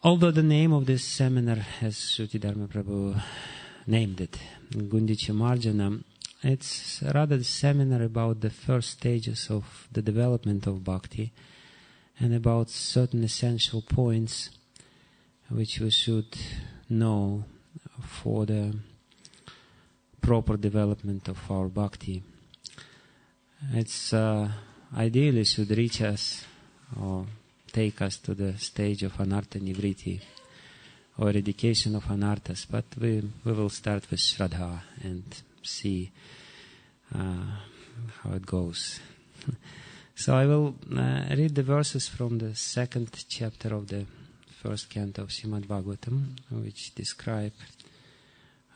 Although the name of this seminar, as Shruti Dharma Prabhu named it, Gundicha Marjana, it's rather a seminar about the first stages of the development of bhakti and about certain essential points which we should know for the proper development of our bhakti. It's ideally should reach us or take us to the stage of anartha nivriti or eradication of anarthas, but we will start with Shraddha and see how it goes. So I will read the verses from the second chapter of the first canto of Srimad Bhagavatam, which describe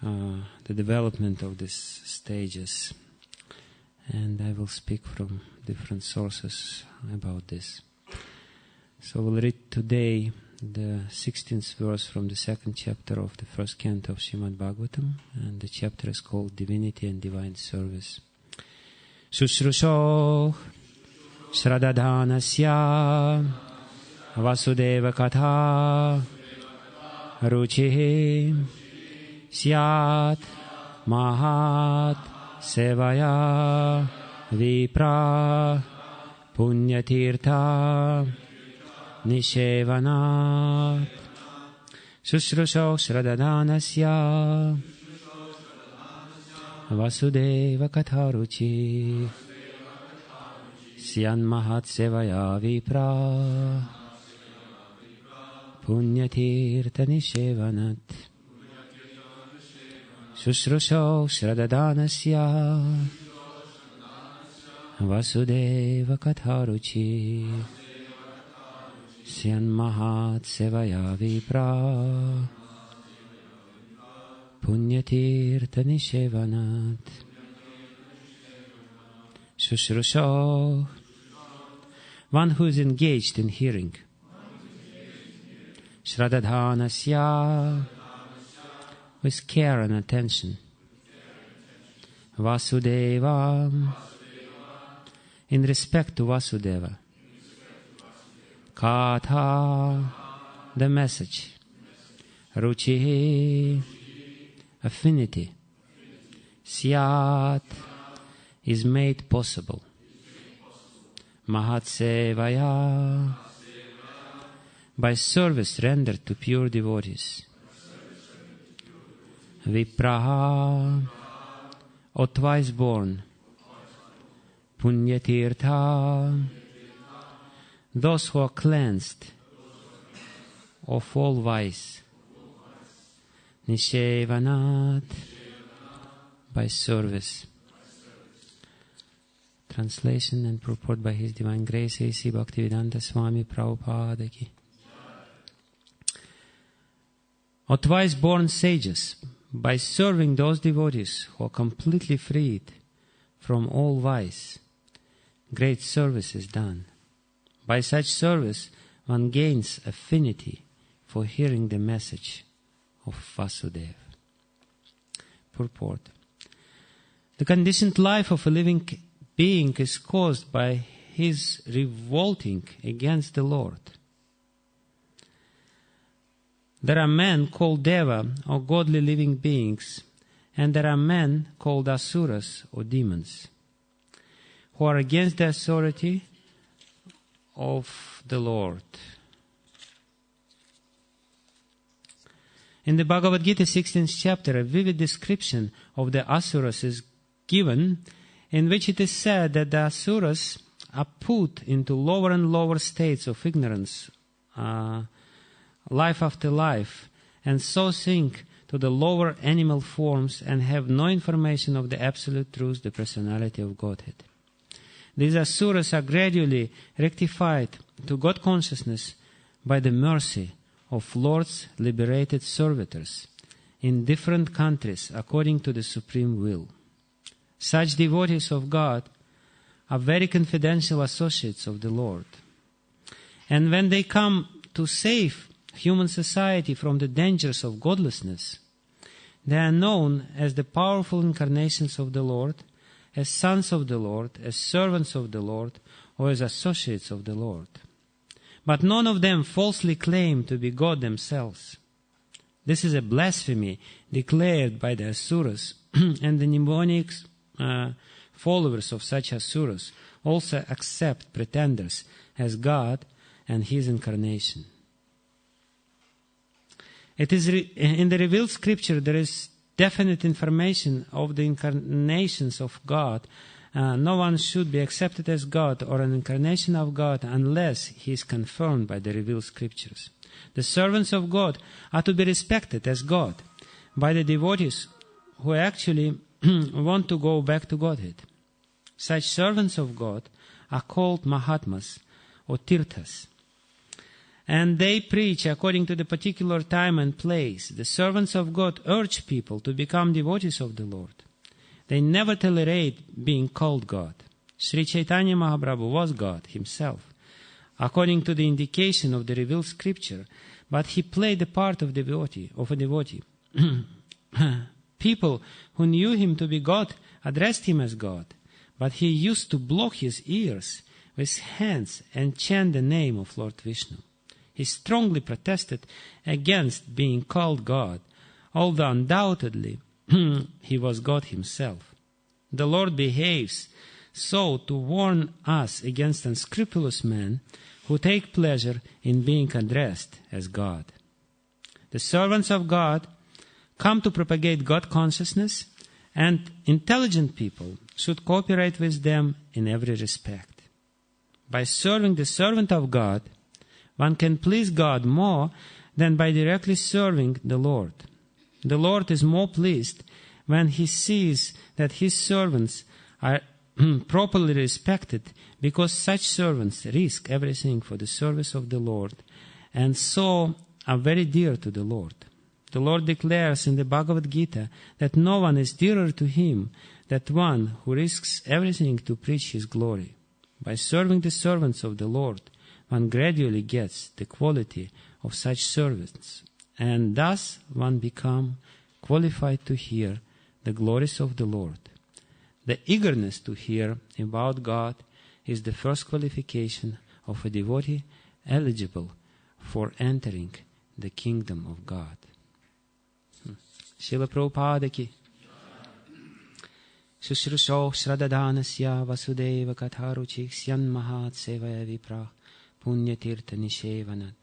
the development of these stages, and I will speak from different sources about this. So we'll read today the 16th verse from the second chapter of the first canto of Srimad Bhagavatam, and the chapter is called Divinity and Divine Service. Shushrusho Shradadhanasya Vasudeva Katha Ruchihi Syat Mahat Sevaya Vipra Punyatirtha Nishevanat Shushrusho Shradadhanasya Vasudeva Katharuchi Syan Mahat Sevaya Vipra Punyatirtha Nishevanat Shushrusho Shradadhanasya Vasudeva Katharuchi Syan Mahat Sevaya Vipra Punyatirtha Nishevanat Shushrusho, one who is engaged in hearing. Shradadhanasya, with care and attention. Vasudeva, in respect to Vasudeva. Katha, the message. Ruchi, affinity. Syat, is made possible. Mahatsevaya, by service rendered to pure devotees. Vipraha, or twice born. Punyatirtha, those who are cleansed of all vice. Nishevanat, by service. Translation and purport by His Divine Grace A.C. Bhakti Vedanta Swami Prabhupada ki. Or twice born sages, by serving those devotees who are completely freed from all vice, great service is done. By such service, one gains affinity for hearing the message of Vasudeva. Purport. The conditioned life of a living being is caused by his revolting against the Lord. There are men called Deva, or godly living beings, and there are men called Asuras, or demons, who are against the authority of the Lord. In the Bhagavad Gita 16th chapter, a vivid description of the Asuras is given, in which it is said that the Asuras are put into lower and lower states of ignorance, life after life, and so sink to the lower animal forms and have no information of the absolute truth, the personality of Godhead. These Asuras are gradually rectified to God consciousness by the mercy of Lord's liberated servitors in different countries according to the supreme will. Such devotees of God are very confidential associates of the Lord. And when they come to save human society from the dangers of godlessness, they are known as the powerful incarnations of the Lord, as sons of the Lord, as servants of the Lord, or as associates of the Lord. but none of them falsely claim to be God themselves. This is a blasphemy declared by the Asuras, and the demonic followers of such Asuras also accept pretenders as God and His incarnation. It is in the revealed scripture there is definite information of the incarnations of God. No one should be accepted as God or an incarnation of God unless he is confirmed by the revealed scriptures. The servants of God are to be respected as God by the devotees who actually want to go back to Godhead. Such servants of God are called Mahatmas or Tirthas, and they preach according to the particular time and place. The servants of God urge people to become devotees of the Lord. They never tolerate being called God. Sri Chaitanya Mahaprabhu was God himself, according to the indication of the revealed scripture, but he played the part of a devotee. People who knew him to be God addressed him as God, but he used to block his ears with his hands and chant the name of Lord Vishnu. He strongly protested against being called God, although undoubtedly he was God himself. The Lord behaves so to warn us against unscrupulous men who take pleasure in being addressed as God. The servants of God come to propagate God consciousness, and intelligent people should cooperate with them in every respect. By serving the servant of God, one can please God more than by directly serving the Lord. The Lord is more pleased when He sees that His servants are properly respected, because such servants risk everything for the service of the Lord and so are very dear to the Lord. The Lord declares in the Bhagavad Gita that no one is dearer to Him than one who risks everything to preach His glory. By serving the servants of the Lord, one gradually gets the quality of such servants, and thus one becomes qualified to hear the glories of the Lord. The eagerness to hear about God is the first qualification of a devotee eligible for entering the kingdom of God. Srila Prabhupada ki Shushrusho Shradadhanasya Vasudeva Katharuchik Syan Mahat Sevaya Vipra Punyatirtha Nishevanat.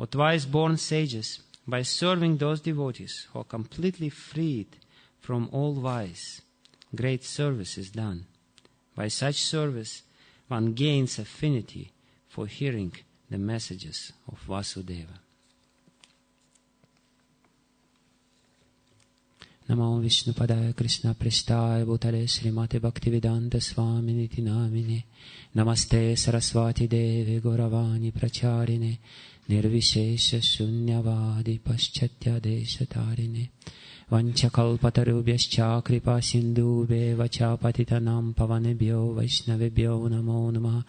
O twice-born sages, by serving those devotees who are completely freed from all vice, great service is done. By such service, one gains affinity for hearing the messages of Vasudeva. Namo Vishnu Padaya Krishna Prestaya Bhutale Srimate Bhakti Vedanta Swami Niti Namine Namaste Saraswati Devi Gauravani Pracharine Nirvishesha Shunyavadi Paschatya Deshatarine Vanchakalpatarubhyascha Kripa Sindhubhe Vachapatitanam Pavanebhyo Vaishnavebhyo Namo Namah.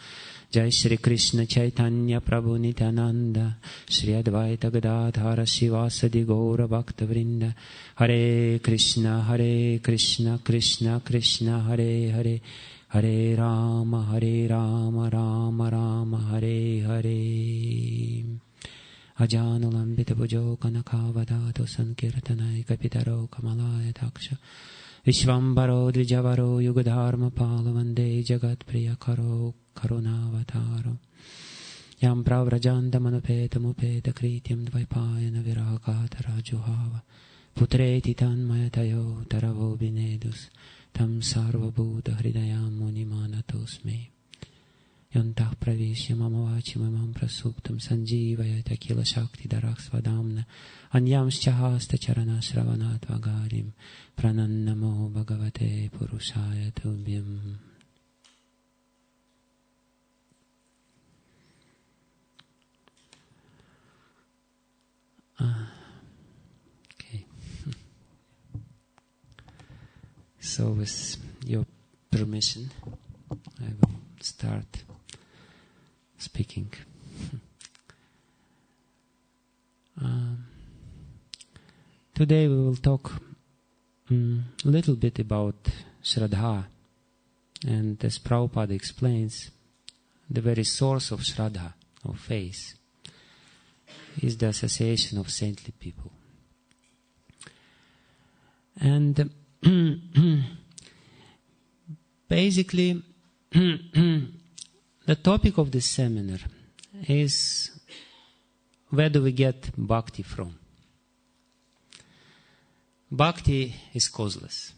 Jai Shri Krishna Chaitanya Prabhu Nityananda Shri Advaita Gadadhara Shivasadi Gaura Bhakta Vrinda. Hare Krishna Krishna Krishna Hare Hare Hare Rama Rama Rama Hare Hare. Ajanulambita Bhujo Kanakavadato Sankirtanai Kapitaro Kamalaya Taksha Vishvambaro Dvijavaro Yugadharma Palavande Jagat Priya Karo Karunavataro Yam Pravrajanda Manupeta Mupeta Krityam Dvaipayana Viragatara Juhava Putreti Tanmayatayo Taravo Binedus Tam Sarva Buddha Hridayam Munimanatusme Yantah Pravishya Mamavachi Mamam Prasuptam Sanjivayata Kila Shakti Darak Svadamna Anyamscha Hasta Charana Sravanat Vagarim Pranannamo Bhagavate Purushaya Tubhyam. Okay. So with your permission, I will start speaking. Today we will talk a little bit about Shraddha, and as Prabhupada explains, the very source of Shraddha, of faith is the association of saintly people. And basically, the topic of this seminar is, where do we get bhakti from? Bhakti is causeless.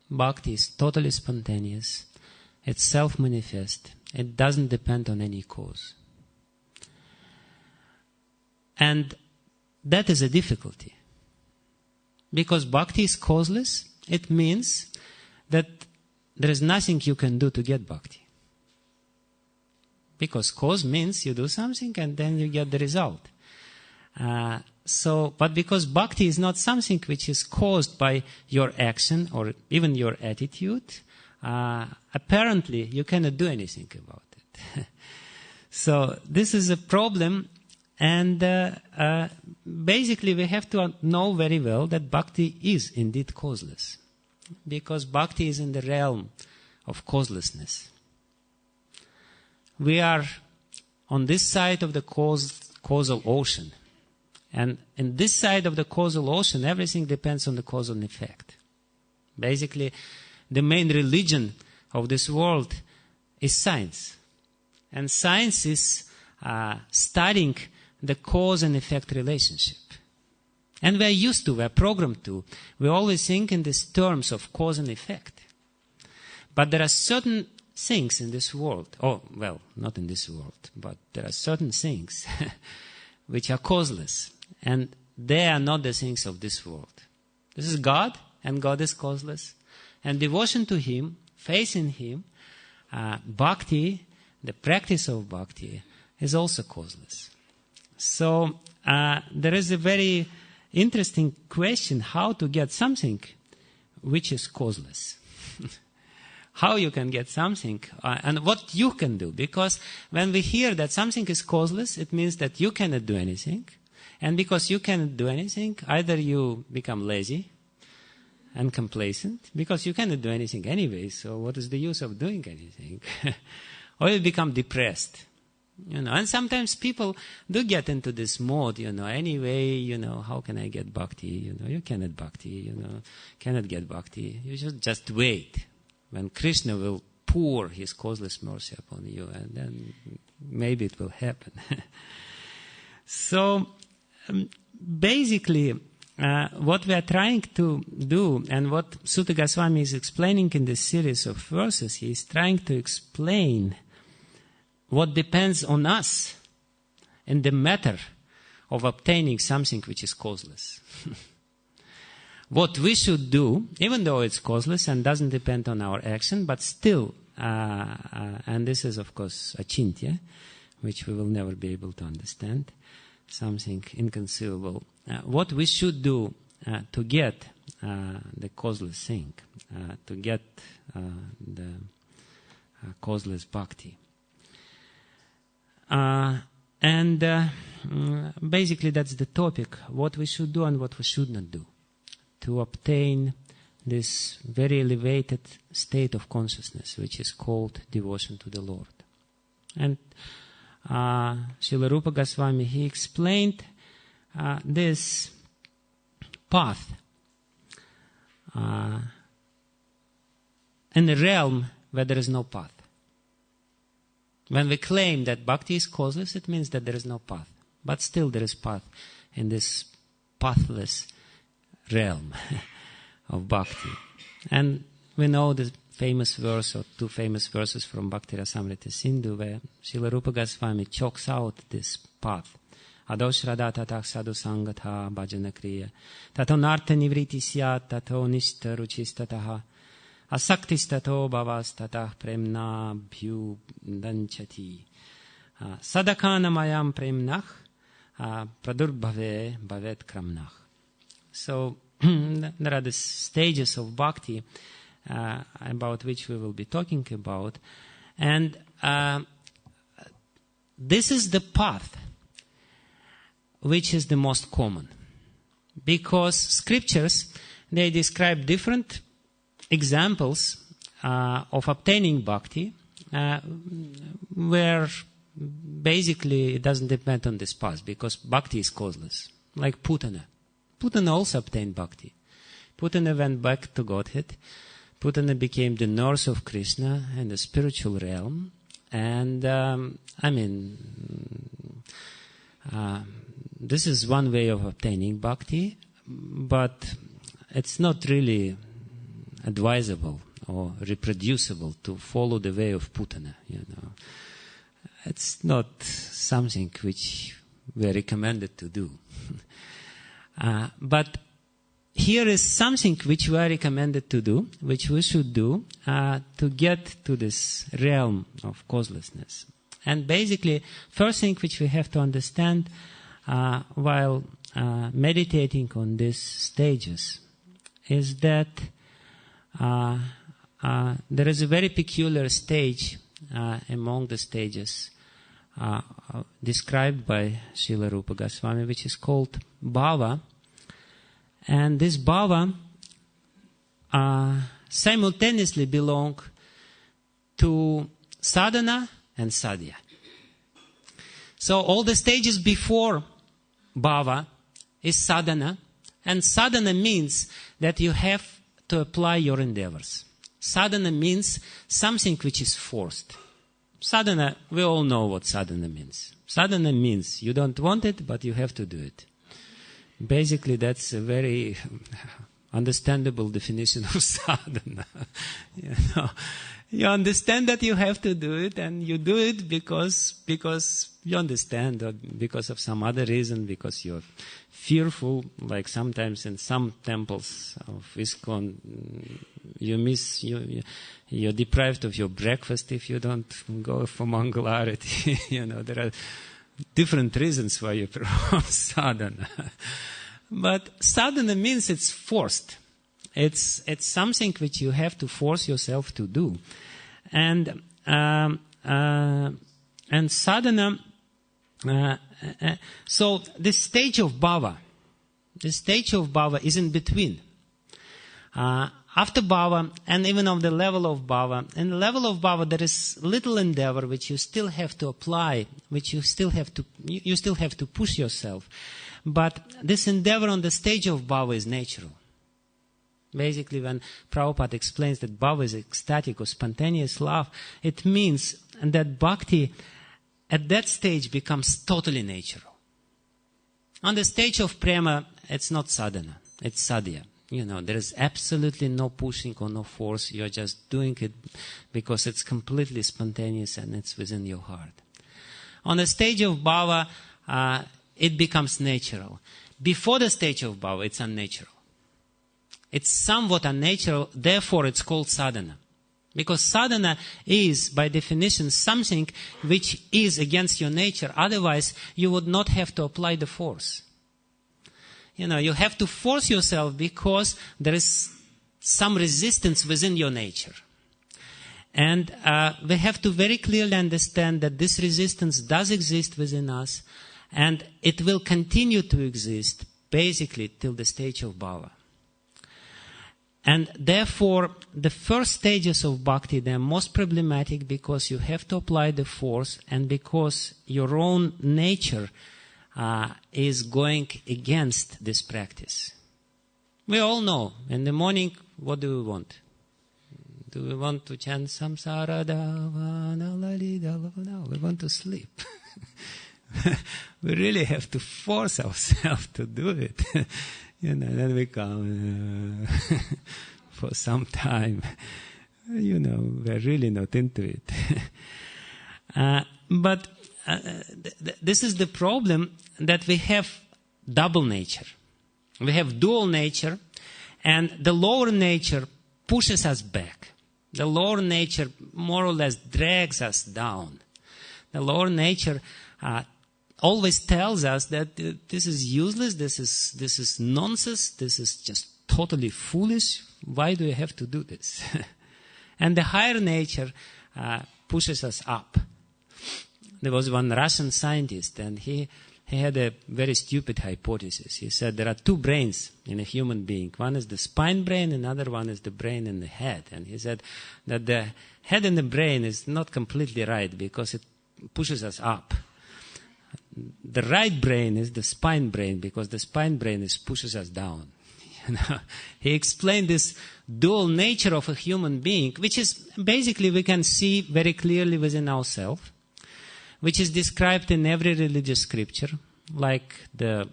Bhakti is totally spontaneous. It's self-manifest. It doesn't depend on any cause. And that is a difficulty. Because bhakti is causeless, it means that there is nothing you can do to get bhakti. Because cause means you do something and then you get the result. But because bhakti is not something which is caused by your action or even your attitude, apparently you cannot do anything about it. So this is a problem, and basically we have to know very well that bhakti is indeed causeless, because bhakti is in the realm of causelessness. We are on this side of the causal ocean. And in this side of the causal ocean, everything depends on the cause and effect. Basically, the main religion of this world is science. And science is studying the cause and effect relationship. And we are used to, we are programmed to. We always think in these terms of cause and effect. But there are certain things in this world, not in this world, but there are certain things which are causeless. And they are not the things of this world. This is God, and God is causeless. And devotion to Him, faith in Him, bhakti, the practice of bhakti, is also causeless. So there is a very interesting question, how to get something which is causeless. How you can get something and what you can do. Because when we hear that something is causeless, it means that you cannot do anything. And because you cannot do anything, either you become lazy and complacent, because you cannot do anything anyway, so what is the use of doing anything? Or you become depressed. And sometimes people do get into this mode, anyway, how can I get bhakti? You cannot bhakti, cannot get bhakti. You should just wait when Krishna will pour His causeless mercy upon you, and then maybe it will happen. So, basically, what we are trying to do, and what Sutta Goswami is explaining in this series of verses, he is trying to explain what depends on us in the matter of obtaining something which is causeless. What we should do, even though it's causeless and doesn't depend on our action, but still, and this is of course achintya, which we will never be able to understand, something inconceivable. What we should do to get the causeless thing, to get the causeless bhakti. And basically that's the topic, what we should do and what we should not do to obtain this very elevated state of consciousness, which is called devotion to the Lord. And Srila Rupa Goswami, he explained this path in a realm where there is no path. When we claim that bhakti is causeless, it means that there is no path. But still there is path in this pathless realm of bhakti. And we know the famous verse, or two famous verses from Bhakti Rasamrita Sindhu, where Srila Rupa Goswami chalks out this path. Ado shraddha tatah sadhu sangatha bhajana kriya. Tato nartha nivriti syat, tato nishta ruchistataha. Asaktistato bhavas tatah premna bhyu danchati. Sadakana mayam premnach pradurbhave bhavet kramnach. So there are the stages of bhakti about which we will be talking about. And this is the path which is the most common. Because scriptures, they describe different examples of obtaining bhakti, where basically it doesn't depend on this path, because bhakti is causeless. Like Putana. Putana also obtained bhakti. Putana went back to Godhead. Putana became the nurse of Krishna in the spiritual realm. And, this is one way of obtaining bhakti, but it's not really advisable or reproducible to follow the way of Putana, It's not something which we are recommended to do. But here is something which we are recommended to do, which we should do to get to this realm of causelessness. And basically, first thing which we have to understand while meditating on these stages is that there is a very peculiar stage among the stages described by Srila Rupa Goswami, which is called bhava. And this bhava simultaneously belong to sadhana and sadhya. So all the stages before bhava is sadhana, and sadhana means that you have to apply your endeavors. Sadhana means something which is forced. Sadhana, we all know what sadhana means. Sadhana means you don't want it, but you have to do it. Basically, that's a very understandable definition of sadhana. You understand that you have to do it, and you do it because you understand, or because of some other reason, because you're fearful. Like sometimes in some temples of ISKCON, you're deprived of your breakfast if you don't go for Mangalarati. There are different reasons why you perform sadhana. But sadhana means it's forced. It's something which you have to force yourself to do. And sadhana, so this stage of bhava is in between. After bhava, and even on the level of bhava, in the level of bhava there is little endeavor which you still have to apply, which you still have to push yourself. But this endeavor on the stage of bhava is natural. Basically, when Prabhupada explains that bhava is ecstatic or spontaneous love, it means that bhakti at that stage becomes totally natural. On the stage of prema, it's not sadhana, it's sadhya. There is absolutely no pushing or no force. You're just doing it because it's completely spontaneous and it's within your heart. On the stage of bhava, it becomes natural. Before the stage of bhava, it's unnatural. It's somewhat unnatural, therefore it's called sadhana. Because sadhana is, by definition, something which is against your nature. Otherwise, you would not have to apply the force. You have to force yourself because there is some resistance within your nature. And we have to very clearly understand that this resistance does exist within us, and it will continue to exist basically till the stage of bhava. And therefore, the first stages of bhakti, they are most problematic because you have to apply the force, and because your own nature is going against this practice. We all know, in the morning, what do we want? Do we want to chant Samsara Davana Lali Davana? No, we want to sleep. We really have to force ourselves to do it. Then we come for some time. We're really not into it. But this is the problem, that we have double nature. We have dual nature, and the lower nature pushes us back. The lower nature more or less drags us down. The lower nature always tells us that this is useless, this is nonsense, this is just totally foolish. Why do you have to do this? And the higher nature pushes us up. There was one Russian scientist, and he had a very stupid hypothesis. He said there are two brains in a human being. One is the spine brain, another one is the brain in the head. And he said that the head in the brain is not completely right, because it pushes us up. The right brain is the spine brain, because the spine brain pushes us down. He explained this dual nature of a human being, which is basically we can see very clearly within ourselves, which is described in every religious scripture, like the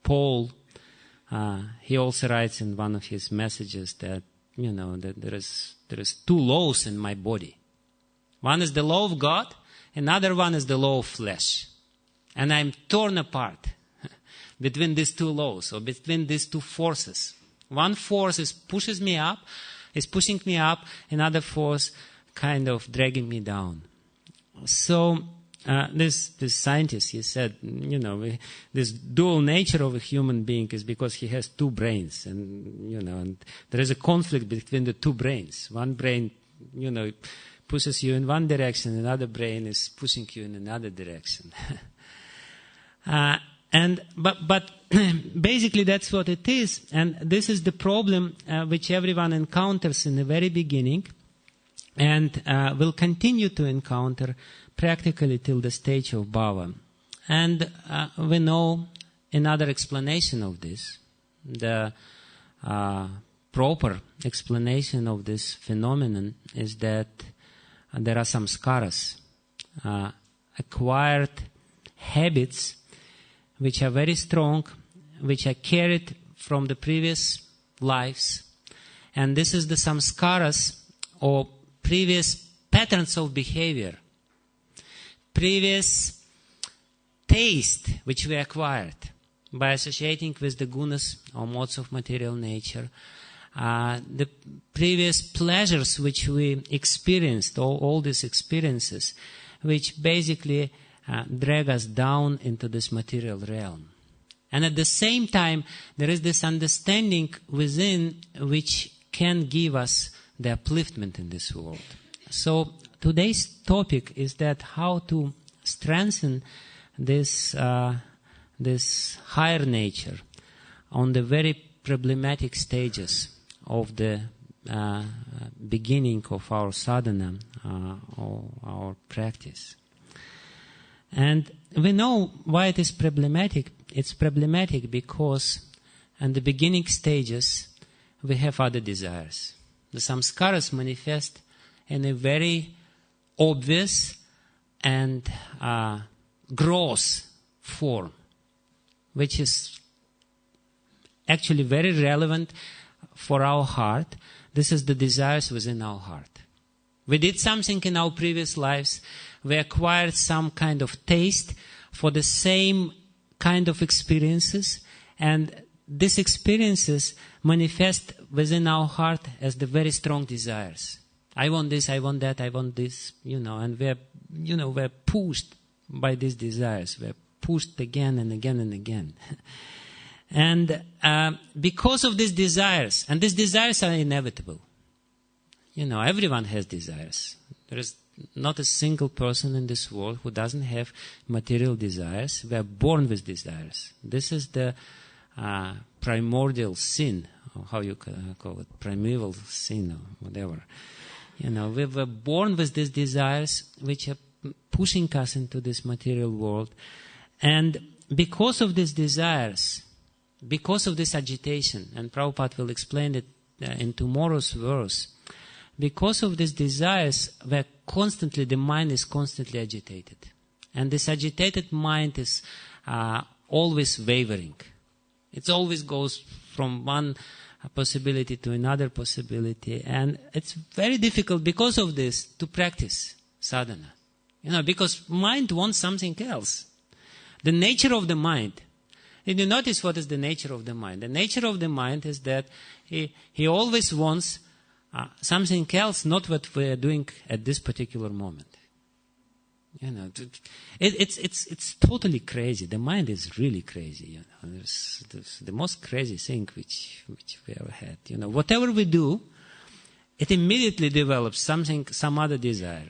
Paul. He also writes in one of his messages that that there is two laws in my body. One is the law of God, another one is the law of flesh. And I'm torn apart between these two laws, or between these two forces. One force is pushing me up, another force kind of dragging me down. So this scientist, he said, this dual nature of a human being is because he has two brains, and there is a conflict between the two brains. One brain, pushes you in one direction, another brain is pushing you in another direction. But basically that's what it is, and this is the problem which everyone encounters in the very beginning, and will continue to encounter practically till the stage of bhava. And we know another explanation of this. The proper explanation of this phenomenon is that there are some samskaras, acquired habits which are very strong, which are carried from the previous lives. And this is the samskaras, or previous patterns of behavior, previous taste which we acquired by associating with the gunas or modes of material nature, the previous pleasures which we experienced, all these experiences, which basically drag us down into this material realm. And at the same time, there is this understanding within which can give us the upliftment in this world. So today's topic is that how to strengthen this higher nature on the very problematic stages of the beginning of our sadhana, or our practice. And we know why it is problematic. It's problematic because in the beginning stages we have other desires. The samskaras manifest in a very obvious and gross form, which is actually very relevant for our heart. This is the desires within our heart. We did something in our previous lives. We acquired some kind of taste for the same kind of experiences, and these experiences manifest within our heart as the very strong desires. I want this, I want that, I want this, and we're pushed by these desires. We're pushed again and again and again. And because of these desires, and these desires are inevitable. Everyone has desires. There is not a single person in this world who doesn't have material desires. We are born with desires. This is the primordial sin, or how you call it, primeval sin, or whatever. We were born with these desires which are pushing us into this material world. And because of these desires, because of this agitation, and Prabhupada will explain it in tomorrow's verse, because of these desires, the mind is constantly agitated. And this agitated mind is always wavering. It always goes from one possibility to another possibility. And it's very difficult because of this to practice sadhana. Because mind wants something else. The nature of the mind. Did you notice what is the nature of the mind? The nature of the mind is that he always wants something else, not what we are doing at this particular moment. It's totally crazy. The mind is really crazy. It's the most crazy thing which we ever had. Whatever we do, it immediately develops some other desire.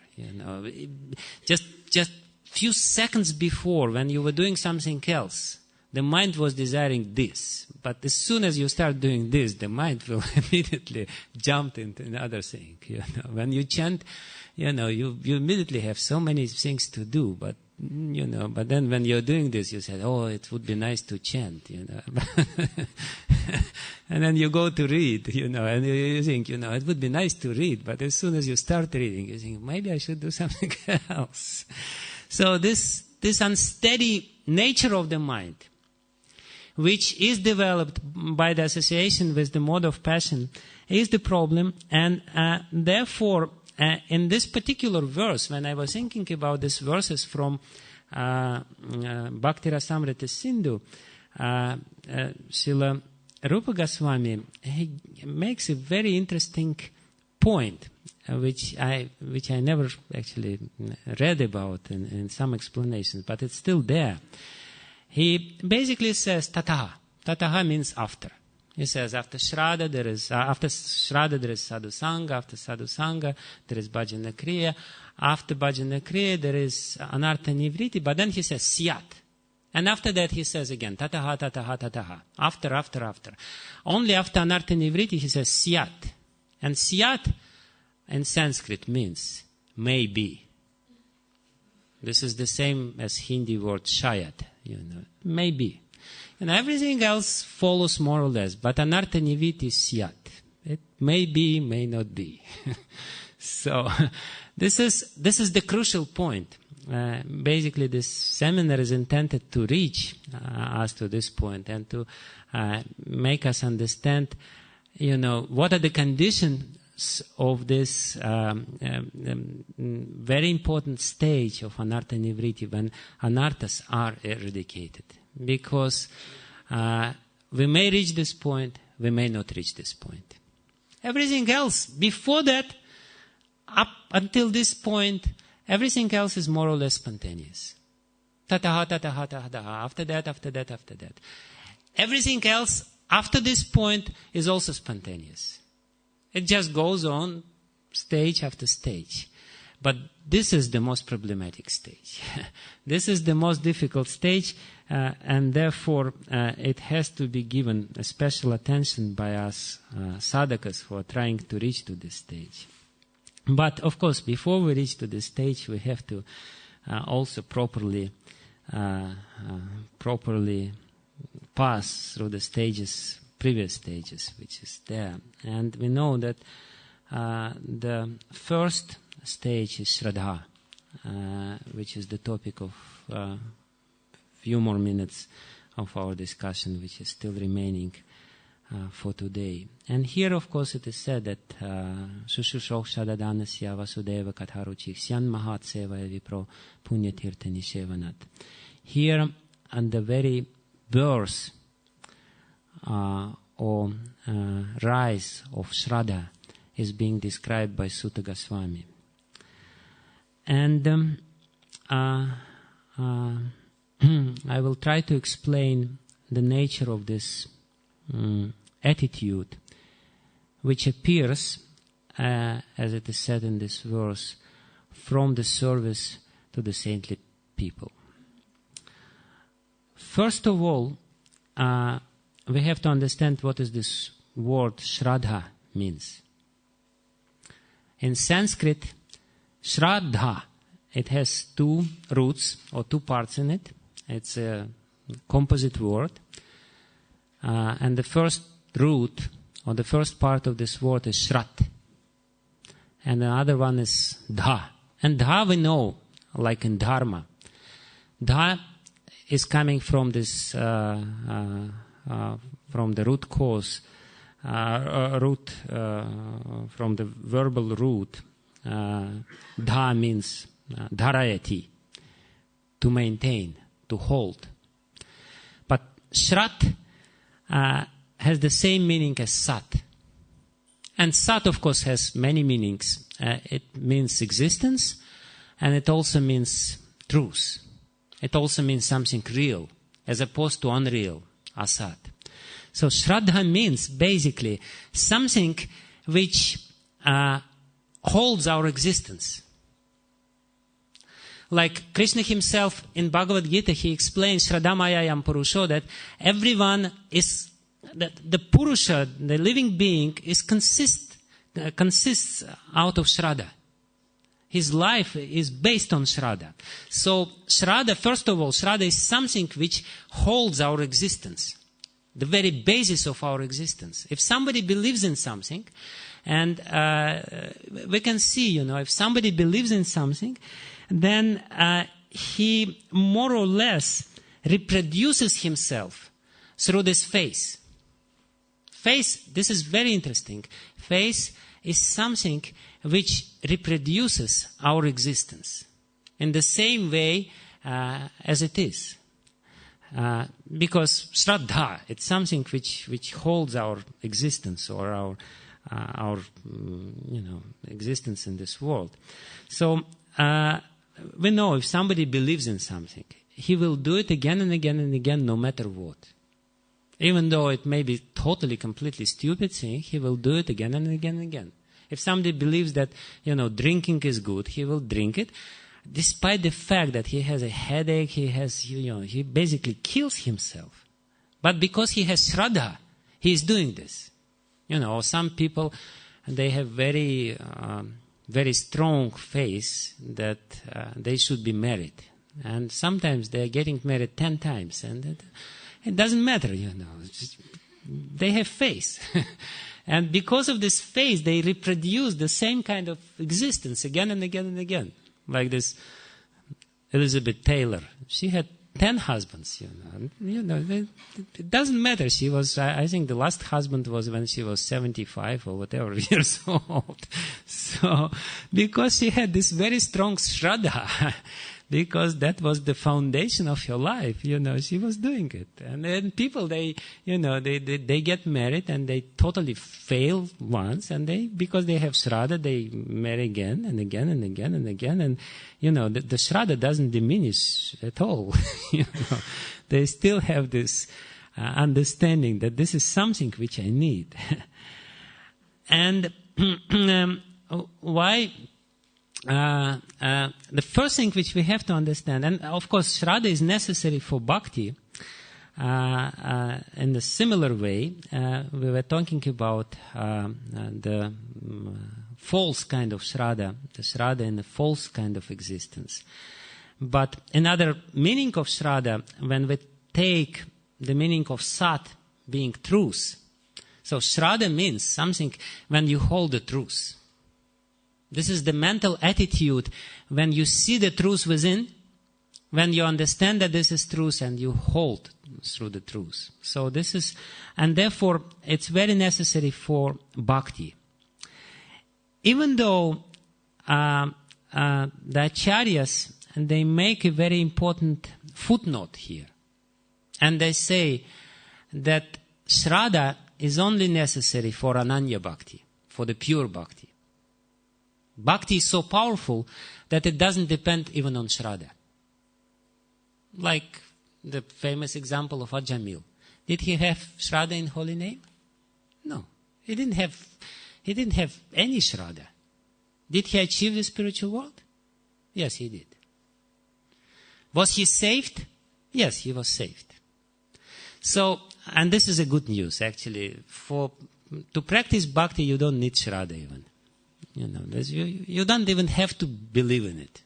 Just few seconds before, when you were doing something else, the mind was desiring this. But as soon as you start doing this, the mind will immediately jump into another thing. When you chant, you immediately have so many things to do. But then when you're doing this, you say, oh, it would be nice to chant, And then you go to read, and you think, it would be nice to read. But as soon as you start reading, you think, maybe I should do something else. So this unsteady nature of the mind, which is developed by the association with the mode of passion, is the problem. And therefore, in this particular verse, when I was thinking about these verses from Bhakti Rasamrita Sindhu, Srila Rupa Goswami, he makes a very interesting point, which I never actually read about in some explanations, but it's still there. He basically says tataha. Tataha means after. He says after Shraddha there is sadhu sangha, after sadhu sangha there is bhajana kriya, after bhajana kriya there is anartha nivriti, but then he says syat. And after that he says again tataha, tataha, tataha. After. Only after anartha nivriti he says syat. And syat in Sanskrit means maybe. This is the same as Hindi word shayat, maybe. And everything else follows more or less. But anartha nivriti is syat. It may be, may not be. So this is the crucial point. Basically, this seminar is intended to reach us to this point and to make us understand, what are the conditions of this very important stage of anartha nivriti when anarthas are eradicated. Because we may reach this point, we may not reach this point. Everything else, before that, up until this point, everything else is more or less spontaneous. Tataha, tataha, tataha. After that. Everything else, after this point, is also spontaneous. It just goes on stage after stage. But this is the most problematic stage. This is the most difficult stage, and therefore it has to be given a special attention by us sadhakas who are trying to reach to this stage. But of course, before we reach to this stage, we have to also properly pass through the previous stages, which is there. And we know that the first stage is Shraddha, which is the topic of few more minutes of our discussion, which is still remaining for today. And here, of course, it is said that Shushushok Shadadanasya Vasudeva Katharuchik Syan Mahat Sevaya Vipro Punyatirtha Nishevanat. Here, on the very birth or rise of Shraddha is being described by Sutta Goswami. And I will try to explain the nature of this attitude, which appears, as it is said in this verse, from the service to the saintly people. First of all, we have to understand what is this word Shraddha means. In Sanskrit, Shraddha, it has two roots or two parts in it. It's a composite word. And the first root or the first part of this word is Shrat. And the other one is Dha. And Dha we know, like in Dharma. Dha is coming from this, from the root cause, from the verbal root. Dha means dharayati, to maintain, to hold. But Shrat has the same meaning as Sat. And Sat, of course, has many meanings. It means existence, and it also means truth. It also means something real, as opposed to unreal, Asat. So Shraddha means basically something which holds our existence. Like Krishna himself in Bhagavad Gita, he explains Shraddhamayayam Purusho, that everyone is, that the Purusha, the living being, is consists out of Shraddha. His life is based on Shraddha. So Shraddha, first of all, Shraddha is something which holds our existence, the very basis of our existence. If somebody believes in something, and we can see, if somebody believes in something, then he more or less reproduces himself through this face. Face, this is very interesting. Face is something which reproduces our existence in the same way as it is. Because Shraddha, it's something which holds our existence or our existence in this world. So we know if somebody believes in something, he will do it again and again and again, no matter what. Even though it may be totally, completely stupid thing, he will do it again and again and again. If somebody believes that, drinking is good, he will drink it, despite the fact that he has a headache, he basically kills himself. But because he has Shraddha, he is doing this. Some people, they have very, very strong faith that they should be married. And sometimes they are getting married 10 times. And it doesn't matter, they have faith. And because of this faith, they reproduce the same kind of existence again and again and again. Like this Elizabeth Taylor. She had 10 husbands, It doesn't matter. She was, I think the last husband was when she was 75 or whatever years old. So, because she had this very strong Shraddha, because that was the foundation of her life, she was doing it. And then people, they get married and they totally fail once, and because they have Shraddha, they marry again and again and again and again, and the Shraddha doesn't diminish at all. They still have this understanding that this is something which I need. And why? The first thing which we have to understand, and of course Shraddha is necessary for bhakti, in a similar way, we were talking about the false kind of Shraddha, the Shraddha in the false kind of existence. But another meaning of Shraddha, when we take the meaning of Sat being truth, so Shraddha means something when you hold the truth. This is the mental attitude when you see the truth within, when you understand that this is truth and you hold through the truth. So this is, and therefore it's very necessary for bhakti. Even though the acharyas, they make a very important footnote here. And they say that Shraddha is only necessary for Ananya Bhakti, for the pure Bhakti. Bhakti is so powerful that it doesn't depend even on Shraddha. Like the famous example of Ajamil. Did he have Shraddha in holy name? No. He didn't have any Shraddha. Did he achieve the spiritual world? Yes, he did. Was he saved? Yes, he was saved. So, and this is a good news actually. To practice bhakti, you don't need Shraddha even. You don't even have to believe in it.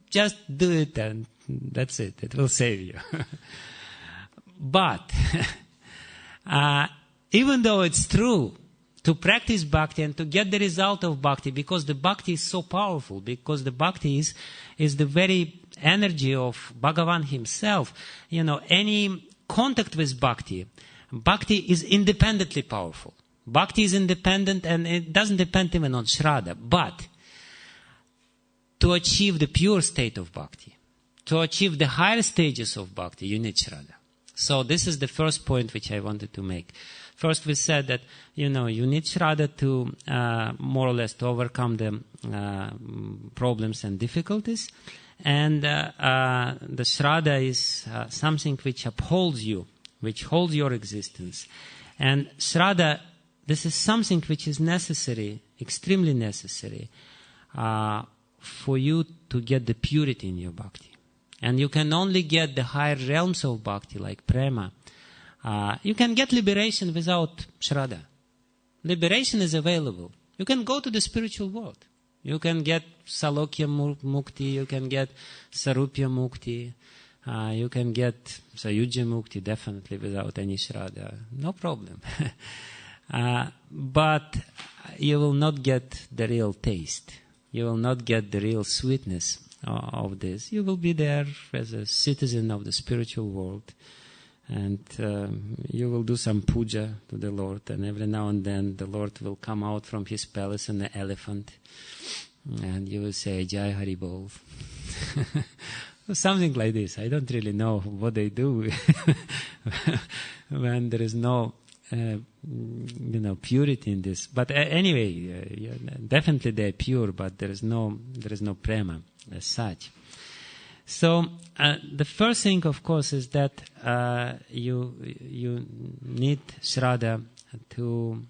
Just do it and that's it. It will save you. But, even though it's true, to practice bhakti and to get the result of bhakti, because the bhakti is so powerful, because the bhakti is the very energy of Bhagavan himself, any contact with bhakti is independently powerful. Bhakti is independent and it doesn't depend even on Shraddha. But to achieve the pure state of bhakti, to achieve the higher stages of bhakti, you need Shraddha. So this is the first point which I wanted to make. First we said that, you need Shraddha to more or less to overcome the problems and difficulties. And the Shraddha is something which upholds you, which holds your existence. And Shraddha, this is something which is necessary, extremely necessary, for you to get the purity in your bhakti. And you can only get the higher realms of bhakti, like prema. You can get liberation without shraddha. Liberation is available. You can go to the spiritual world. You can get salokya mukti, you can get sarupya mukti, you can get sayujya mukti, definitely without any shraddha. No problem. But you will not get the real taste. You will not get the real sweetness of this. You will be there as a citizen of the spiritual world, and you will do some puja to the Lord, and every now and then the Lord will come out from his palace on an elephant, and you will say Jai Hari Bol. Something like this. I don't really know what they do when there is no purity in this. But anyway, definitely they are pure, but there is no prema as such. So the first thing, of course, is that you need shraddha to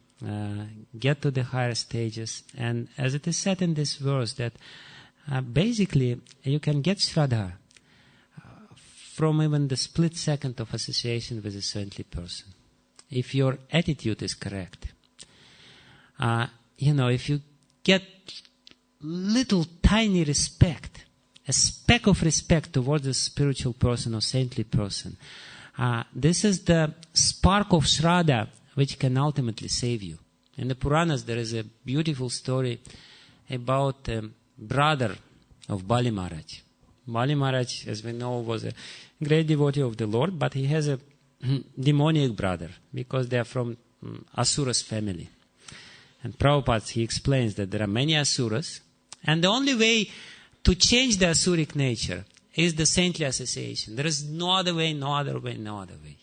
get to the higher stages. And as it is said in this verse, that basically you can get shraddha from even the split second of association with a saintly person, if your attitude is correct. If you get little tiny respect, a speck of respect towards a spiritual person or saintly person, this is the spark of shraddha which can ultimately save you. In the Puranas there is a beautiful story about a brother of Bali Maharaj. Bali Maharaj, as we know, was a great devotee of the Lord, but he has a demoniac brother, because they are from Asuras family. And Prabhupada, he explains that there are many Asuras, and the only way to change the Asuric nature is the saintly association. There is no other way, no other way, no other way.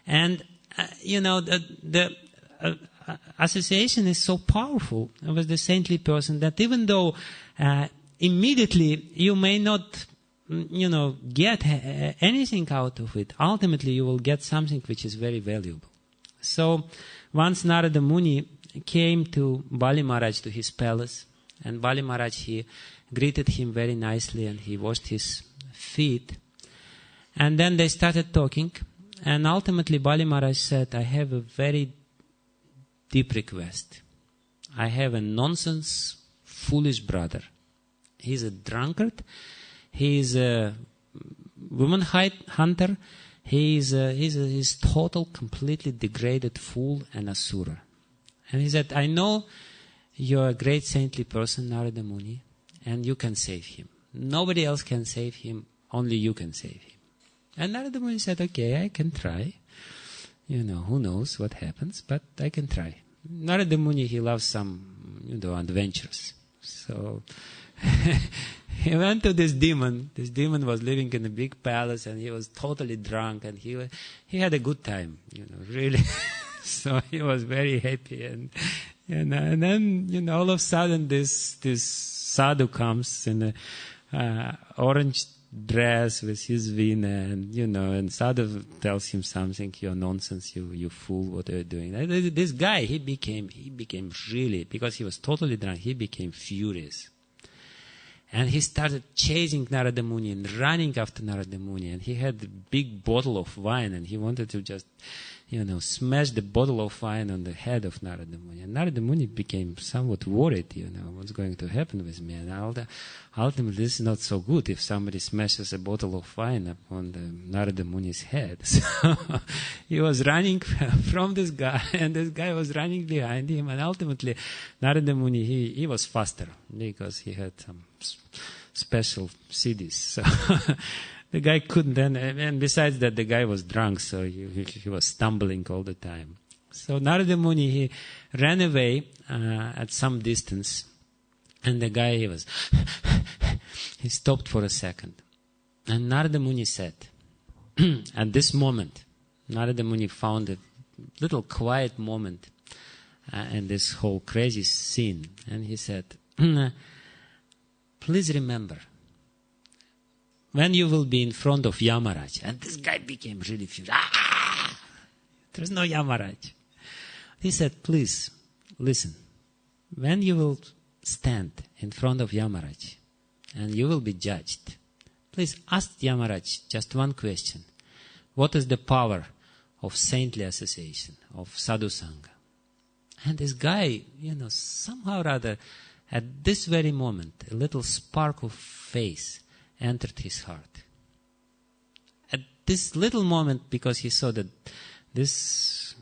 And, the association is so powerful with the saintly person that even though immediately you may not get anything out of it, ultimately you will get something which is very valuable. So once Narada Muni came to Bali Maharaj, to his palace, and Bali Maharaj, he greeted him very nicely and he washed his feet. And then they started talking, and ultimately Bali Maharaj said, I have a very deep request. I have a nonsense, foolish brother. He's a drunkard. He is a woman hunter. He's total, completely degraded fool and asura. And he said, I know you're a great saintly person, Narada Muni, and you can save him. Nobody else can save him. Only you can save him. And Narada Muni said, okay, I can try. Who knows what happens, but I can try. Narada Muni, he loves some, adventures. So he went to this demon. This demon was living in a big palace, and he was totally drunk, and he had a good time, really. So he was very happy, and then all of a sudden this sadhu comes in a orange dress with his veena, and sadhu tells him something, you're nonsense, you fool, what are you doing? This guy, he became really, because he was totally drunk, he became furious. And he started chasing Narada Muni and running after Narada Muni. And he had a big bottle of wine, and he wanted to just, smash the bottle of wine on the head of Narada Muni. And Narada Muni became somewhat worried, what's going to happen with me. And ultimately, this is not so good if somebody smashes a bottle of wine upon the Narada Muni's head. So he was running from this guy, and this guy was running behind him. And ultimately, Narada Muni, he was faster because he had some special CDs. So the guy couldn't, and besides that, the guy was drunk, so he was stumbling all the time. So Narada Muni, he ran away at some distance, and the guy, he stopped for a second. And Narada Muni said, at this moment, Narada Muni found a little quiet moment in this whole crazy scene, and he said, please remember, when you will be in front of Yamaraj, and this guy became really furious. There's no Yamaraj. He said, please, listen, when you will stand in front of Yamaraj and you will be judged. Please ask Yamaraj just one question. What is the power of saintly association, of sadhu sangha? And this guy, somehow or other, at this very moment, a little spark of faith entered his heart. At this little moment, because he saw that this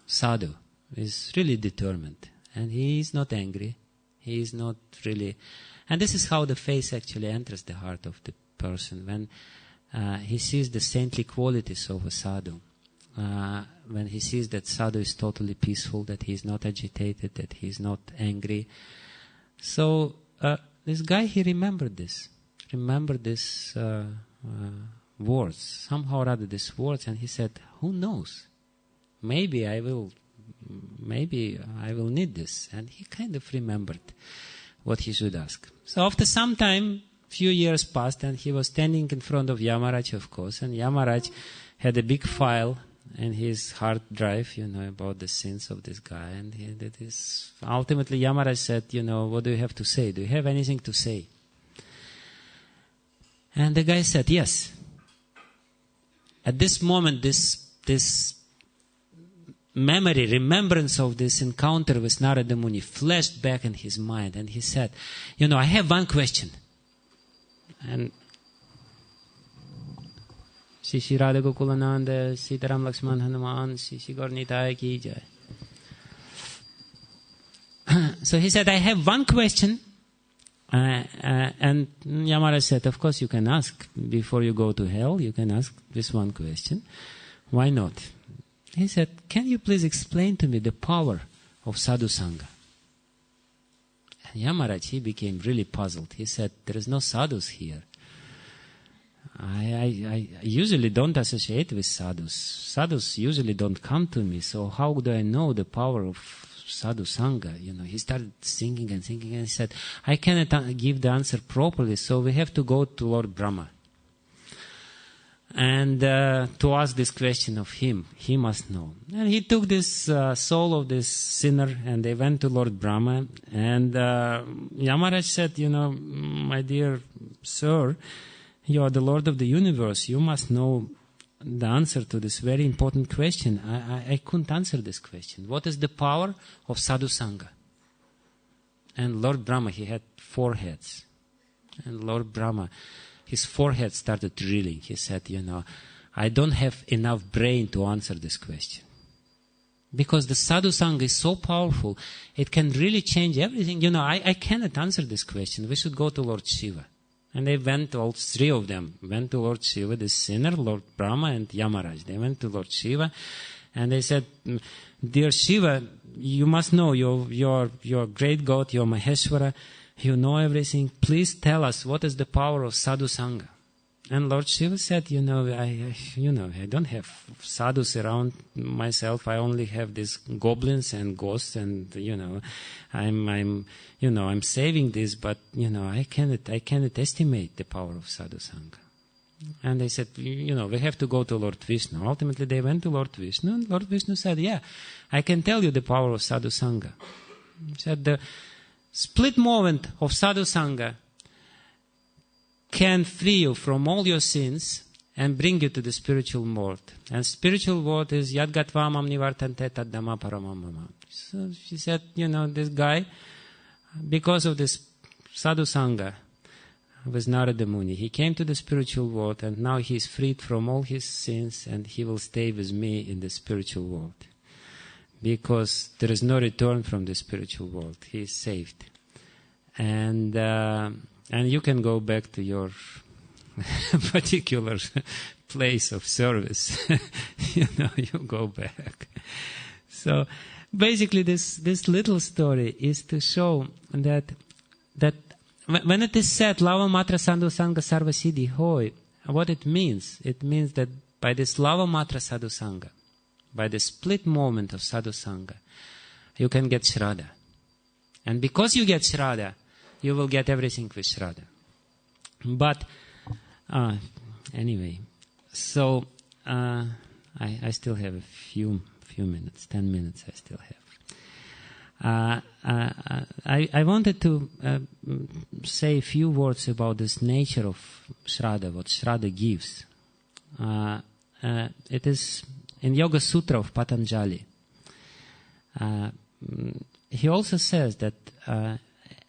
sadhu is really determined, and he is not angry, he is not really... And this is how the faith actually enters the heart of the person, when he sees the saintly qualities of a sadhu, when he sees that sadhu is totally peaceful, that he is not agitated, that he is not angry. So this guy, he remembered these words, somehow or other these words, and he said, who knows, maybe I will need this. And he kind of remembered what he should ask. So after some time, few years passed, and he was standing in front of Yamaraj, of course, and Yamaraj had a big file in his hard drive, about the sins of this guy. And ultimately Yamaraj said, what do you have to say? Do you have anything to say? And the guy said, yes. At this moment, this remembrance of this encounter with Narada Muni flashed back in his mind. And he said, I have one question. And Shri Radha Gokulananda, Sitaram Lakshman Hanuman, Shri Gaur Nitai Ki Jai. So he said, I have one question. And Yamaraj said, of course you can ask. Before you go to hell, you can ask this one question. Why not? He said, can you please explain to me the power of sadhu sangha? And Yamaraj, he became really puzzled. He said, there is no sadhus here. I usually don't associate with sadhus. Sadhus usually don't come to me, so how do I know the power of sadhu sangha? He started thinking and thinking, and he said, I cannot give the answer properly, so we have to go to Lord Brahma. And to ask this question of him, he must know. And he took this soul of this sinner, and they went to Lord Brahma. And Yamaraj said, my dear sir, you are the Lord of the universe. You must know the answer to this very important question. I couldn't answer this question. What is the power of sadhu sangha? And Lord Brahma, he had 4 heads. And Lord Brahma, his forehead started reeling. He said, I don't have enough brain to answer this question. Because the sadhu sangha is so powerful, it can really change everything. I cannot answer this question. We should go to Lord Shiva. And they went, all 3 of them, went to Lord Shiva, the sinner, Lord Brahma and Yamaraj. They went to Lord Shiva and they said, dear Shiva, you must know, you're great God, you're Maheshwara, you know everything. Please tell us what is the power of sadhu sangha. And Lord Shiva said, I don't have sadhus around myself. I only have these goblins and ghosts, and I'm saving this, but I cannot estimate the power of sadhu sangha. And they said, we have to go to Lord Vishnu. Ultimately, they went to Lord Vishnu, and Lord Vishnu said, yeah, I can tell you the power of sadhu sangha. He said, the split moment of sadhu sangha can free you from all your sins and bring you to the spiritual world. And spiritual world is Yad Gatva Mam Nivartante Taddama Paramam Mama. So she said, this guy, because of this sadhu sangha with Narada Muni, he came to the spiritual world, and now he is freed from all his sins, and he will stay with me in the spiritual world. Because there is no return from the spiritual world. He is saved. And you can go back to your particular place of service. You go back. So basically this little story is to show that when it is said, Lava Matra Sadhu Sangha Sarva Siddhi Hoy, what it means that by this Lava Matra Sadhu Sangha, by the split moment of Sadhu Sangha, you can get Shraddha. And because you get Shraddha, you will get everything with Shraddha. But, anyway, so I still have a few minutes, 10 minutes I still have. I wanted to say a few words about this nature of Shraddha, what Shraddha gives. It is in Yoga Sutra of Patanjali. He also says that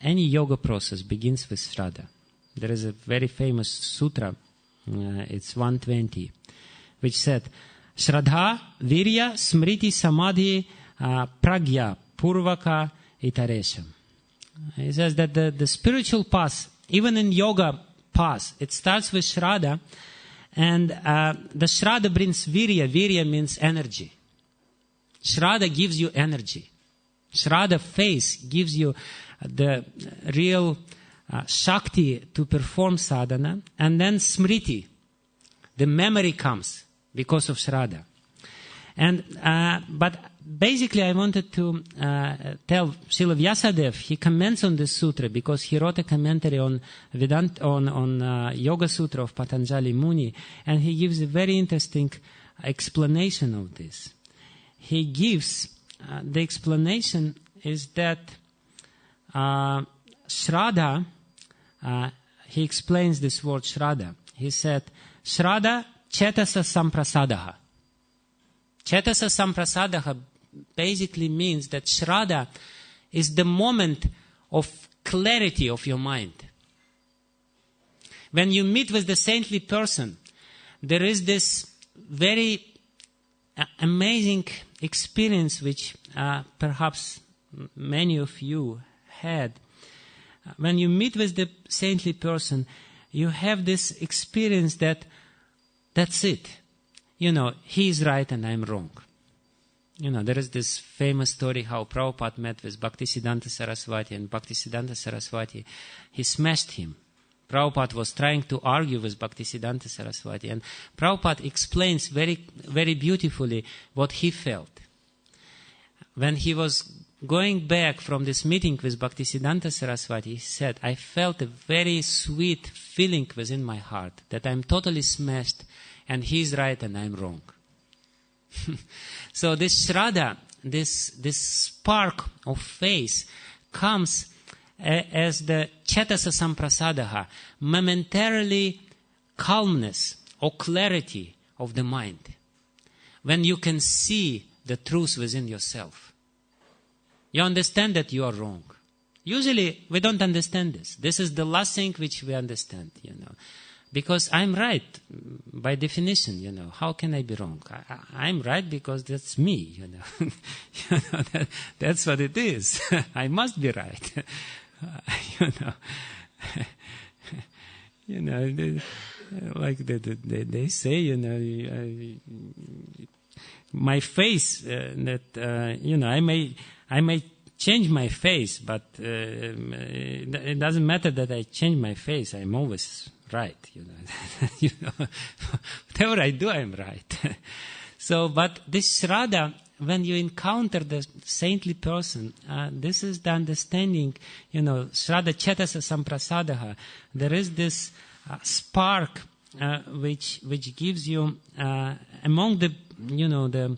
any yoga process begins with Shraddha. There is a very famous sutra, it's 120, which said, Shraddha, Virya, Smriti, Samadhi, Pragya, Purvaka, Itaresham. He says that the spiritual path, even in yoga path, it starts with Shraddha, and the Shraddha brings Virya. Virya means energy. Shraddha gives you energy. Shraddha faith gives you the real Shakti to perform sadhana, and then Smriti, the memory comes because of Shraddha. And but basically I wanted to tell Srila Vyasadeva, he comments on this sutra because he wrote a commentary on Yoga Sutra of Patanjali Muni, and he gives a very interesting explanation of this. He gives, the explanation is that Shraddha, he explains this word Shraddha. He said, Shraddha chetasa samprasadaha. Chetasa samprasadaha basically means that Shraddha is the moment of clarity of your mind. When you meet with the saintly person, there is this very amazing experience which perhaps many of you had. When you meet with the saintly person, you have this experience that that's it. You know, he is right and I'm wrong. You know, there is this famous story how Prabhupada met with Bhaktisiddhanta Saraswati, and Bhaktisiddhanta Saraswati, he smashed him. Prabhupada was trying to argue with Bhaktisiddhanta Saraswati, and Prabhupada explains very, very beautifully what he felt. When he was going back from this meeting with Bhaktisiddhanta Saraswati, he said, I felt a very sweet feeling within my heart that I'm totally smashed and he's right and I'm wrong. So this Shraddha, this spark of faith comes as the Chetasa Samprasadaha, momentarily calmness or clarity of the mind. When you can see the truth within yourself. You understand that you are wrong. Usually we don't understand this. This is the last thing which we understand, you know. Because I'm right, by definition, you know. How can I be wrong? I'm right because that's me, you know. You know, that's what it is. I must be right. You know. You know, like they say, you know, my face, that, you know, I may change my face, but it doesn't matter that I change my face. I'm always right, you know. You know, whatever I do, I'm right. So, but this Shraddha, when you encounter the saintly person, this is the understanding, you know, Shraddha Chetasa Samprasadaha. There is this spark which gives you, among the, you know, the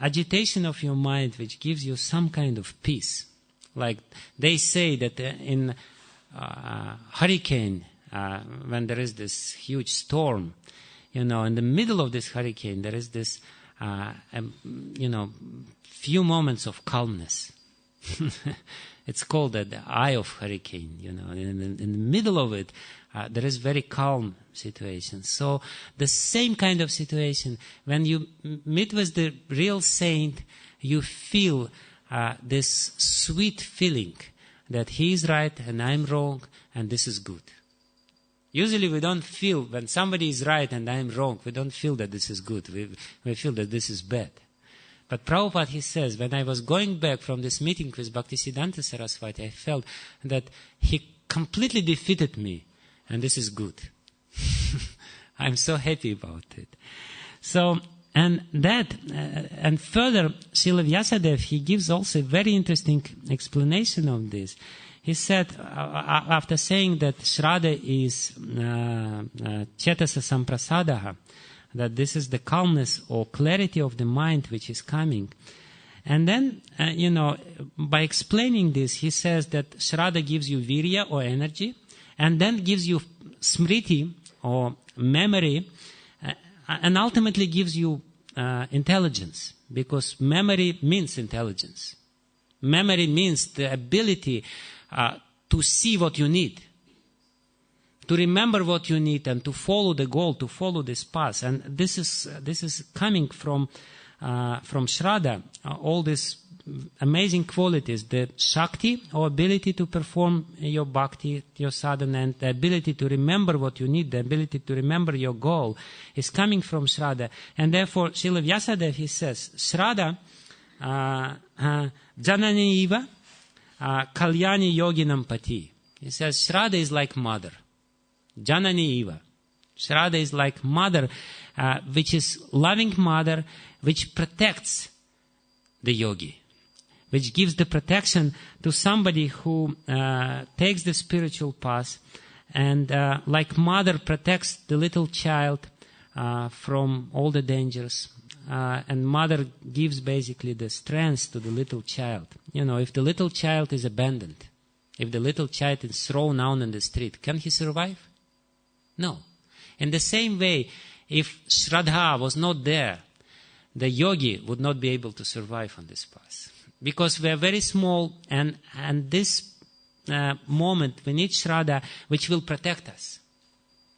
agitation of your mind, which gives you some kind of peace. Like they say that in hurricane, when there is this huge storm, you know, in the middle of this hurricane, there is this, you know, few moments of calmness. It's called the eye of hurricane, you know. In the middle of it, there is very calm situation. So the same kind of situation, when you meet with the real saint, you feel this sweet feeling that he is right and I'm wrong and this is good. Usually we don't feel, when somebody is right and I'm wrong, we don't feel that this is good. We feel that this is bad. But Prabhupada, he says, when I was going back from this meeting with Bhaktisiddhanta Saraswati, I felt that he completely defeated me. And this is good. I'm so happy about it. So, and that, and further, Srila Vyasadeva, he gives also a very interesting explanation of this. He said, after saying that Shraddha is Chetasa Samprasadaha, that this is the calmness or clarity of the mind which is coming, And then, by explaining this, he says that Shraddha gives you virya or energy, and then gives you smriti or memory, and ultimately gives you intelligence, because memory means intelligence. Memory means the ability to see what you need, to remember what you need, and to follow the goal, to follow this path. And this is coming from Shraddha, all these amazing qualities, the Shakti, or ability to perform your Bhakti, your sadhana, and the ability to remember what you need, the ability to remember your goal, is coming from Shraddha. And therefore, Srila Vyasadeva, he says, Shraddha janani iva kalyani yoginam pati. He says, Shraddha is like mother. Janani iva. Shraddha is like mother, which is loving mother, which protects the yogi, which gives the protection to somebody who takes the spiritual path, and like mother protects the little child from all the dangers, and mother gives basically the strength to the little child. If the little child is abandoned, if the little child is thrown out in the street, can he survive? No. In the same way, if Shraddha was not there, the yogi would not be able to survive on this path. Because we are very small, and this moment we need Shraddha, which will protect us.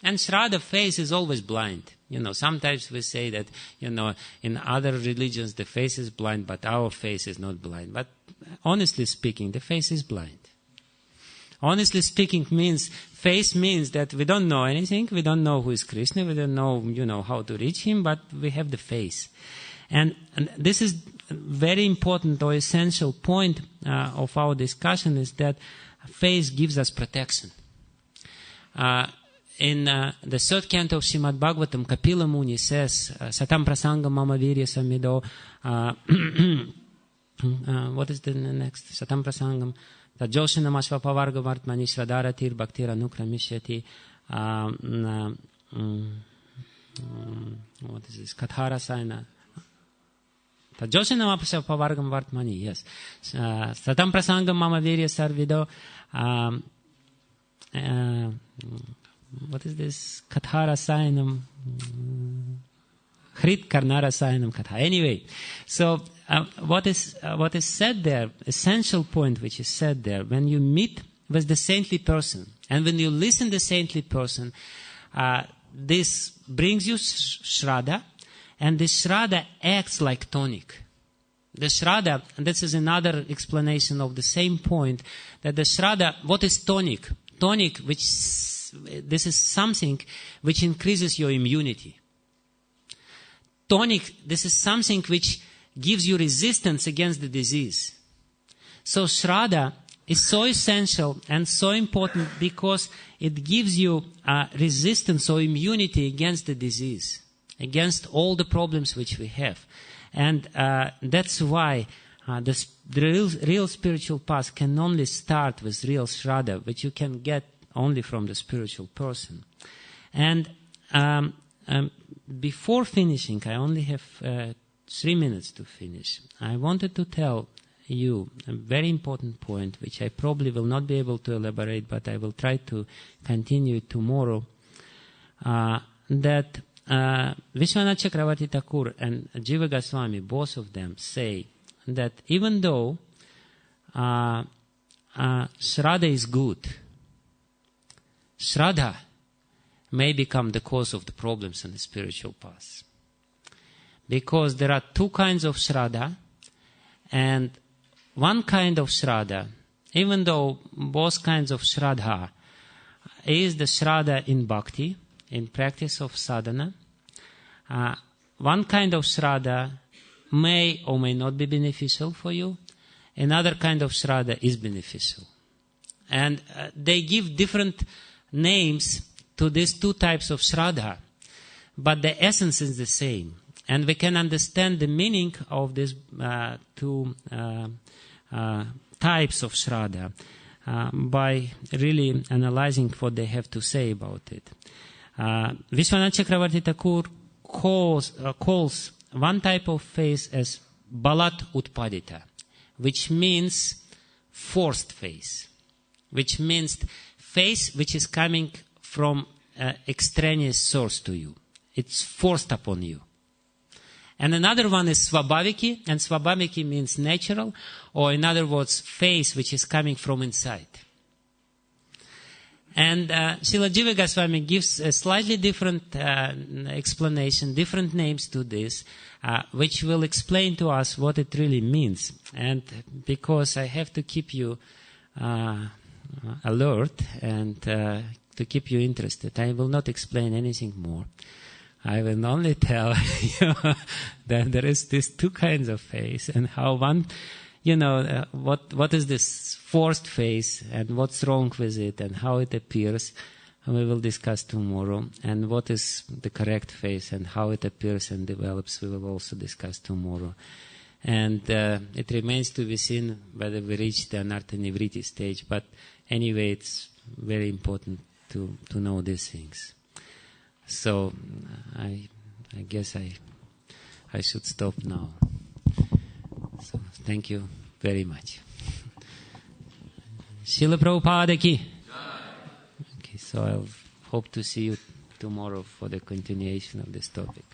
And Shraddha face is always blind. Sometimes we say that, in other religions the face is blind, but our face is not blind. But honestly speaking, the face is blind. Honestly speaking face means that we don't know anything, we don't know who is Krishna, we don't know, how to reach him, but we have the face. And this is very important or essential point of our discussion, is that faith gives us protection. In the third canto of Srimad Bhagavatam, Kapila Muni says, Satam prasangam mama virya samido. What is the next? Satam prasangam. Tajoshanam ashvapavarga vartmani shradaratir bhaktira nukramishyati. What is this? Kathara Saina. Tajoshanam ashvapavargam vartmani. Yes. Satam prasangam mama virya sarvido. What is this? Kathara Sainam. Hrit Karnara Sainam Katha. Anyway, so what is said there, essential point which is said there, when you meet with the saintly person, and when you listen to the saintly person, this brings you Shraddha, and the Shraddha acts like tonic. The Shraddha, and this is another explanation of the same point, that the Shraddha, what is tonic? Tonic, this is something which increases your immunity. Tonic, this is something which gives you resistance against the disease. So Shraddha is so essential and so important because it gives you resistance or immunity against the disease, against all the problems which we have. And that's why the real spiritual path can only start with real Shraddha, which you can get only from the spiritual person. And before finishing, I only have 3 minutes to finish. I wanted to tell you a very important point, which I probably will not be able to elaborate, but I will try to continue tomorrow, that Vishwanath Chakravarti Thakur and Jiva Goswami, both of them, say that even though Shraddha is good, Shraddha may become the cause of the problems in the spiritual path. Because there are two kinds of Shraddha, and one kind of Shraddha, even though both kinds of Shraddha, is the Shraddha in Bhakti, in practice of sadhana. One kind of Shraddha may or may not be beneficial for you. Another kind of Shraddha is beneficial. And they give different names to these two types of Shraddha, but the essence is the same. And we can understand the meaning of these two types of Shraddha by really analyzing what they have to say about it. Vishwanath Chakravarti Thakur calls one type of faith as balat utpadita, which means forced face, which means face which is coming from extraneous source to you. It's forced upon you. And another one is svabhaviki, and svabhaviki means natural, or in other words, face which is coming from inside. And Srila Jiva Goswami gives a slightly different explanation, different names to this, which will explain to us what it really means. And because I have to keep you alert and to keep you interested, I will not explain anything more. I will only tell you that there is these two kinds of face, and how one, what is this forced face, and what's wrong with it, and how it appears, we will discuss tomorrow. And what is the correct face, and how it appears and develops, we will also discuss tomorrow. And it remains to be seen whether we reach the anartha nivriti stage, but anyway, it's very important to know these things. So I guess I should stop now. So thank you very much. Srila Prabhupada ki. Okay, so I'll hope to see you tomorrow for the continuation of this topic.